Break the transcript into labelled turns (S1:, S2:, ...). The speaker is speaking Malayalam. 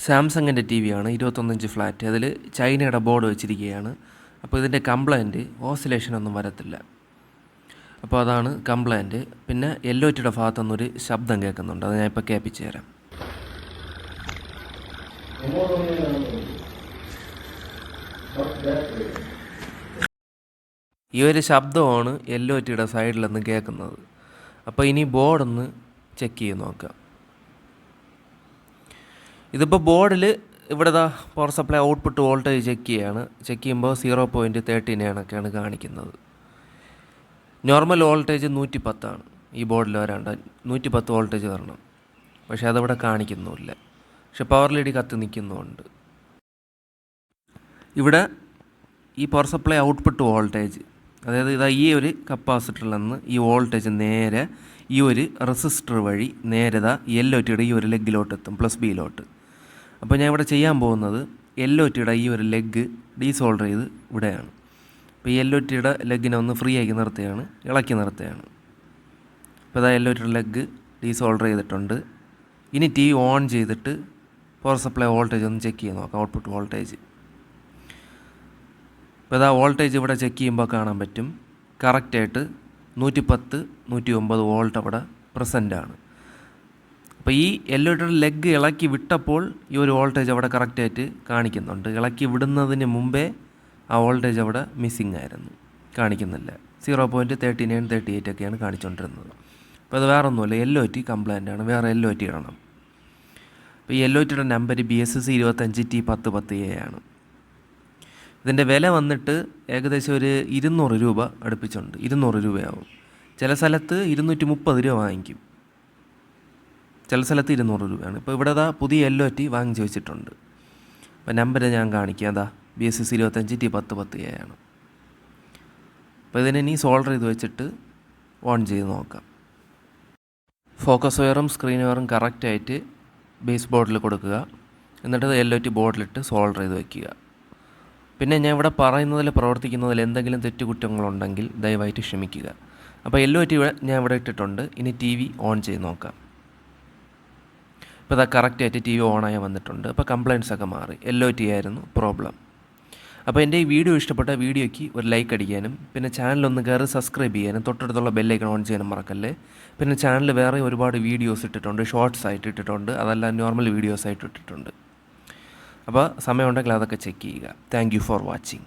S1: സാംസങ്ങിൻ്റെ ടി വിയാണ് 21 ഇഞ്ച് ഫ്ലാറ്റ്. അതിൽ ചൈനയുടെ ബോർഡ് വെച്ചിരിക്കുകയാണ്. അപ്പോൾ ഇതിൻ്റെ കംപ്ലൈൻറ്റ് ഓസിലേഷനൊന്നും വരത്തില്ല. അപ്പോൾ അതാണ് കംപ്ലൈൻറ്റ്. പിന്നെ എല്ലോറ്റിയുടെ ഭാഗത്തുനിന്നൊരു ശബ്ദം കേൾക്കുന്നുണ്ട്. അത് ഞാൻ ഇപ്പോൾ കേൾപ്പിച്ച് തരാം. ഈ ഒരു ശബ്ദമാണ് എല്ലോറ്റിയുടെ സൈഡിൽ നിന്ന് കേൾക്കുന്നത്. അപ്പോൾ ഇനി ബോർഡൊന്ന് ചെക്ക് ചെയ്ത് നോക്കാം. ഇതിപ്പോൾ ബോർഡിൽ ഇവിടെ power supply output voltage check ചെയ്യുമ്പോൾ 0.13 കാണിക്കുന്നത്. നോർമൽ വോൾട്ടേജ് 110 ഈ ബോർഡിൽ വരാണ്ട് 110 വോൾട്ടേജ് വരണം. പക്ഷേ അതവിടെ കാണിക്കുന്നുമില്ല. പക്ഷെ പവർ ലീഡ് കത്തി നിൽക്കുന്നുമുണ്ട്. ഇവിടെ ഈ പവർ സപ്ലൈ ഔട്ട്പുട്ട് വോൾട്ടേജ്, അതായത് ഈ ഒരു കപ്പാസിറ്ററിൽ നിന്ന് ഈ വോൾട്ടേജ് നേരെ ഈ ഒരു റെസിസ്റ്റർ വഴി നേരെ എല്ലോറ്റിയുടെ ഈ ഒരു ലെഗിലോട്ട് എത്തും, +Bയിലോട്ട്. അപ്പോൾ ഞാൻ ഇവിടെ ചെയ്യാൻ പോകുന്നത് എല്ലോറ്റിയുടെ ഈ ഒരു ലെഗ് ഡീസോൾഡർ ചെയ്ത് ഇവിടെയാണ്. അപ്പോൾ ഈ എല്ലോറ്റിയുടെ ലെഗിനെ ഒന്ന് ഫ്രീ ആക്കി നിർത്തുകയാണ്, ഇളക്കി നിർത്തുകയാണ്. അപ്പോൾ എല്ലോറ്റിയുടെ ലെഗ് ഡീസോൾഡർ ചെയ്തിട്ടുണ്ട്. ഇനി ടി വി ഓൺ ചെയ്തിട്ട് പവർ സപ്ലൈ വോൾട്ടേജ് ഒന്ന് ചെക്ക് ചെയ്ത് നോക്കാം, ഔട്ട്പുട്ട് വോൾട്ടേജ്. ഇപ്പോൾ വോൾട്ടേജ് ഇവിടെ ചെക്ക് ചെയ്യുമ്പോൾ കാണാൻ പറ്റും കറക്റ്റായിട്ട് 110, 109 വോൾട്ട് അവിടെ പ്രസൻ്റാണ്. അപ്പോൾ ഈ എല്ലോറ്റിയുടെ ലെഗ് ഇളക്കി വിട്ടപ്പോൾ ഈ ഒരു വോൾട്ടേജ് അവിടെ കറക്റ്റായിട്ട് കാണിക്കുന്നുണ്ട്. ഇളക്കി വിടുന്നതിന് മുമ്പേ ആ വോൾട്ടേജ് അവിടെ മിസ്സിങ് ആയിരുന്നു, കാണിക്കുന്നില്ല. 0.39, 38 കാണിച്ചുകൊണ്ടിരുന്നത്. അപ്പോൾ അത് വേറെ ഒന്നുമില്ല, എല്ലോറ്റി കംപ്ലൈൻ്റ് ആണ്. വേറെ എല്ലോറ്റി ഇടണം. അപ്പോൾ ഈ എല്ലോറ്റിയുടെ നമ്പർ BSC 25T1010A ആണ്. ഇതിൻ്റെ വില വന്നിട്ട് ഏകദേശം ഒരു 200 രൂപ അടുപ്പിച്ചുണ്ട്. 200 രൂപയാവും. ചില സ്ഥലത്ത് 230 രൂപ വാങ്ങിക്കും, ചില സ്ഥലത്ത് 200 രൂപയാണ്. ഇപ്പോൾ ഇവിടെ പുതിയ എല്ലോറ്റി വാങ്ങിച്ച് വെച്ചിട്ടുണ്ട്. അപ്പോൾ നമ്പർ ഞാൻ കാണിക്കാം. BSC 25T1010A ആണ്. അപ്പോൾ ഇതിനി സോൾഡർ ചെയ്ത് വെച്ചിട്ട് ഓൺ ചെയ്ത് നോക്കാം. ഫോക്കസ് വയറും സ്ക്രീൻ വയറും കറക്റ്റായിട്ട് ബേസ് ബോർഡിൽ കൊടുക്കുക. എന്നിട്ട് എല്ലോറ്റി ബോർഡിലിട്ട് സോൾഡർ ചെയ്ത് വയ്ക്കുക. പിന്നെ ഞാൻ ഇവിടെ പറയുന്നതിൽ പ്രവർത്തിക്കുന്നതിൽ എന്തെങ്കിലും തെറ്റുകുറ്റങ്ങളുണ്ടെങ്കിൽ ദയവായിട്ട് ക്ഷമിക്കുക. അപ്പോൾ എല്ലോറ്റി ഞാൻ ഇവിടെ ഇട്ടിട്ടുണ്ട്. ഇനി ടി വി ഓൺ ചെയ്ത് നോക്കാം. ഇപ്പോൾ കറക്റ്റായിട്ട് ടി വി ഓണായി വന്നിട്ടുണ്ട്. അപ്പോൾ കംപ്ലയിൻറ്റ്സ് ഒക്കെ മാറി. എല്ലോറ്റി ആയിരുന്നു പ്രോബ്ലം. അപ്പോൾ എൻ്റെ ഈ വീഡിയോ ഇഷ്ടപ്പെട്ട വീഡിയോയ്ക്ക് ഒരു ലൈക്ക് അടിക്കാനും പിന്നെ ചാനലൊന്ന് കയറി സബ്സ്ക്രൈബ് ചെയ്യാനും തൊട്ടടുത്തുള്ള ബെല്ലൈക്കൺ ഓൺ ചെയ്യാനും മറക്കല്ലേ. പിന്നെ ചാനൽ വേറെ ഒരുപാട് വീഡിയോസ് ഇട്ടിട്ടുണ്ട്, ഷോർട്സ് ആയിട്ട് ഇട്ടിട്ടുണ്ട്, അതല്ല നോർമൽ വീഡിയോസ് ആയിട്ട് ഇട്ടിട്ടുണ്ട്. അപ്പോൾ സമയമുണ്ടെങ്കിൽ അതൊക്കെ ചെക്ക് ചെയ്യുക. Thank you for watching.